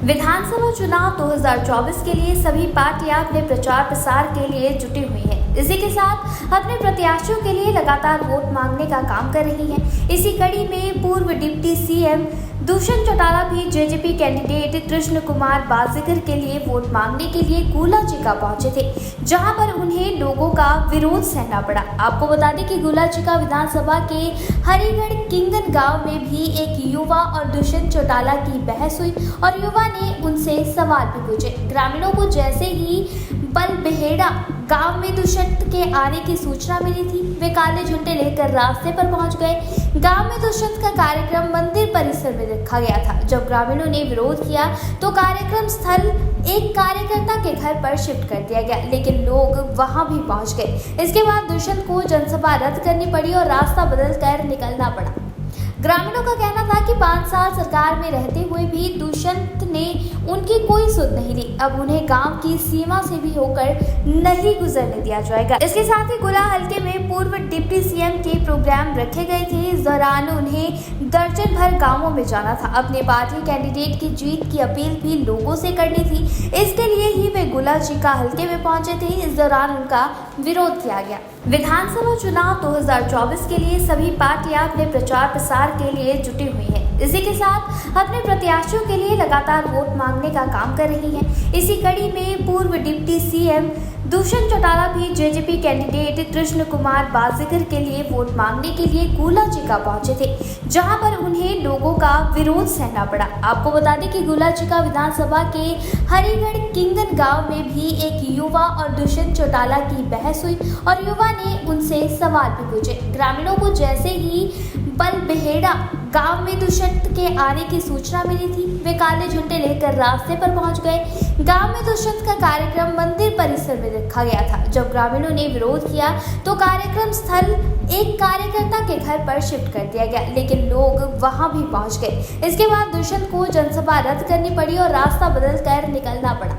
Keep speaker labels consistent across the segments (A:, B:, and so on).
A: विधानसभा चुनाव 2024 के लिए सभी पार्टियां अपने प्रचार प्रसार के लिए जुटी हुई हैं। इसी के साथ अपने प्रत्याशियों के लिए लगातार वोट मांगने का काम कर रही हैं। इसी कड़ी में पूर्व डिप्टी सीएम दुष्यंत चौटाला भी जेजेपी कैंडिडेट कृष्ण कुमार बाजीगर के लिए वोट मांगने के लिए गुलाचिका पहुंचे थे, जहां पर उन्हें लोगों का विरोध सहना पड़ा। आपको बता दें कि गुलाचिका विधानसभा के हरिगढ़ किंगन गांव में भी एक युवा और दुष्यंत चौटाला की बहस हुई और युवा ने उनसे सवाल भी पूछे। ग्रामीणों को जैसे ही बलबेहड़ा गांव में दुष्यंत के आने की सूचना मिली थी, वे काले झंडे लेकर रास्ते पर पहुंच गए। गांव में दुष्यंत का कार्यक्रम मंदिर परिसर में रखा गया था। जब ग्रामीणों ने विरोध किया तो कार्यक्रम स्थल एक कार्यकर्ता के घर पर शिफ्ट कर दिया गया, लेकिन लोग वहां भी पहुंच गए। इसके बाद दुष्यंत को जनसभा रद्द करनी पड़ी और रास्ता बदल कर निकलना पड़ा। ग्रामीणों का कहना था कि 5 साल सरकार में रहते हुए भी दुष्यंत ने उनकी कोई सुध नहीं ली। अब उन्हें गांव की सीमा से भी होकर नहीं गुजरने दिया जाएगा। इसके साथ ही गुला हलके में पूर्व डिप्टी सीएम के प्रोग्राम रखे गए थे। इस दौरान उन्हें दर्जन भर गांवों में जाना था। अपने पार्टी कैंडिडेट की जीत की अपील भी लोगों से करनी थी। इसके लिए ही वे गुलाचिका हलके में पहुंचे थे। इस दौरान उनका विरोध किया गया। विधानसभा चुनाव 2024 के लिए सभी पार्टियां अपने प्रचार प्रसार के लिए जुटी हुई हैं। इसी के साथ अपने प्रत्याशियों के लिए लगातार वोट मांगने का काम कर रही हैं। इसी कड़ी में पूर्व डिप्टी सीएम दुष्यंत चौटाला भी जेजेपी कैंडिडेट कृष्ण कुमार बाजीगर के लिए वोट मांगने के लिए गुलाचिका पहुंचे थे, जहां पर उन्हें लोगों का विरोध सहना पड़ा। आपको बता दें कि गुलाचिका विधानसभा के हरिगढ़ किंगन गांव में भी एक युवा और दुष्यंत चौटाला की बहस हुई और युवा ने उनसे सवाल भी पूछे। ग्रामीणों को जैसे ही बलबेहड़ा गांव में दुष्यंत के आने की सूचना मिली थी, वे काले झंडे लेकर रास्ते पर पहुंच गए। गांव में दुष्यंत का कार्यक्रम मंदिर परिसर में रखा गया था। जब ग्रामीणों ने विरोध किया तो कार्यक्रम स्थल एक कार्यकर्ता के घर पर शिफ्ट कर दिया गया, लेकिन लोग वहां भी पहुंच गए। इसके बाद दुष्यंत को जनसभा रद्द करनी पड़ी और रास्ता बदल कर निकलना पड़ा।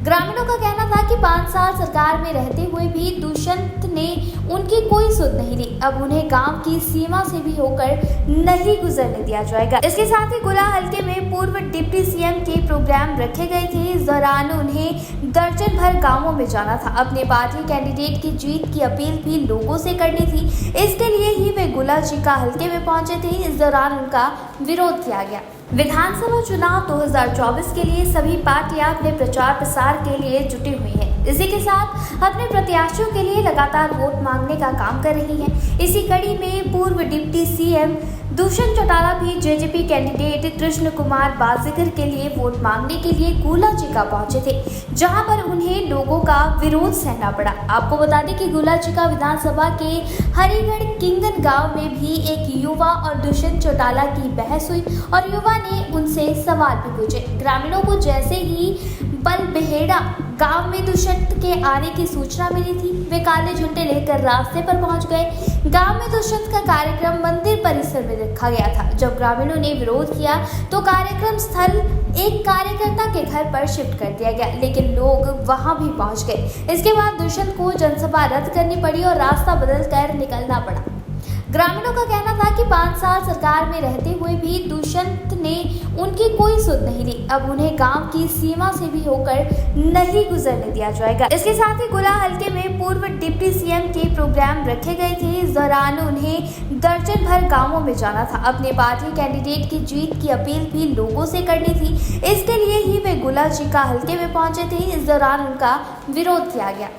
A: ग्रामीणों का कहना था कि 5 साल सरकार में रहते हुए भी दुष्यंत ने उनकी कोई सुध नहीं ली। अब उन्हें गांव की सीमा से भी होकर नहीं गुजरने दिया जाएगा। इसके साथ ही गुला हलके में पूर्व डिप्टी सीएम के प्रोग्राम रखे गए थे। इस दौरान उन्हें दर्जन भर गांवों में जाना था। अपने पार्टी कैंडिडेट की जीत की अपील भी लोगों से करनी थी। इसके लिए ही वे गुलाचिका हलके में पहुंचे थे। इस दौरान उनका विरोध किया गया। विधानसभा चुनाव 2024 के लिए सभी पार्टियां अपने प्रचार प्रसार के लिए जुटी हुई हैं। इसी के साथ अपने प्रत्याशियों के लिए लगातार वोट मांगने का काम कर रही हैं। इसी कड़ी में पूर्व डिप्टी सीएम दुष्यंत चौटाला भी जेजेपी कैंडिडेट कृष्ण कुमार बाजीगर के लिए वोट मांगने के लिए गुलाचिका पहुंचे थे, जहां पर उन्हें लोगों का विरोध सहना पड़ा। आपको बता दें कि गुलाचिका विधानसभा के हरिगढ़ किंगन गांव में भी एक युवा और दुष्यंत चौटाला की बहस हुई और युवा ने उनसे सवाल भी पूछे। ग्रामीणों को जैसे ही बलबेहड़ा गांव में दुष्यंत के आने की सूचना मिली थी, वे काले झंडे लेकर रास्ते पर पहुंच गए। गांव में दुष्यंत का कार्यक्रम मंदिर परिसर में रखा गया था। जब ग्रामीणों ने विरोध किया तो कार्यक्रम स्थल एक कार्यकर्ता के घर पर शिफ्ट कर दिया गया, लेकिन लोग वहां भी पहुंच गए। इसके बाद दुष्यंत को जनसभा रद्द करनी पड़ी और रास्ता बदल कर निकलना पड़ा। ग्रामीणों का कहना था कि 5 साल सरकार में रहते हुए भी दुष्यंत ने उनकी कोई सुध नहीं ली। अब उन्हें गांव की सीमा से भी होकर नहीं गुजरने दिया जाएगा। इसके साथ ही गुला हलके में पूर्व डिप्टी सीएम के प्रोग्राम रखे गए थे। इस दौरान उन्हें दर्जन भर गांवों में जाना था। अपने पार्टी कैंडिडेट की जीत की अपील भी लोगों से करनी थी। इसके लिए ही वे गुलाचिका हलके में पहुंचे थे। इस दौरान उनका विरोध किया गया।